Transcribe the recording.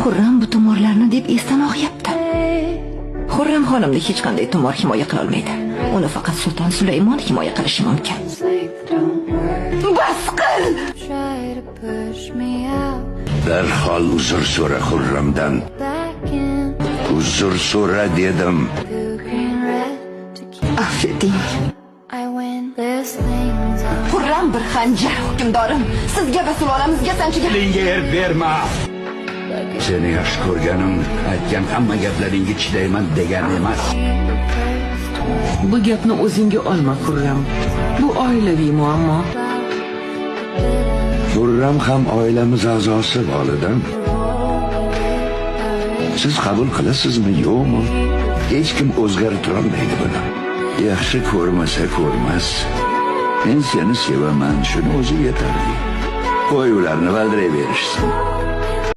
Xurram bu tumorlarni deb esdan og'yapti. Xurram xonimni hech qanday tumor himoya qila olmaydi. Uni faqat Sulton Sulaymon himoya qilishi mumkin. Bas qil! Darhol uzr so'ra Xurramdan. Uzr so'ra dedim. Affeding. Xurram bir xanjar hukmdorim. Sizga va sulolamizga sanchigan. Menga yer berma. Seni yaxshi ko'rganim, aytgan hamma gaplaringga chidayman degan emas. Bu gapni o'zingga olma, Xurram. Bu oilaviy muammo. Xurram ham oilamiz a'zosi, volidam. Siz qabul qilasizmi, yo'qmi? Hech kim o'zgartira olmaydi buni. Yaxshi ko'rmasa ko'rmas. Men seni sevaman, shuni o'zi yetarli. Qo'y ularni valdirayverishsin.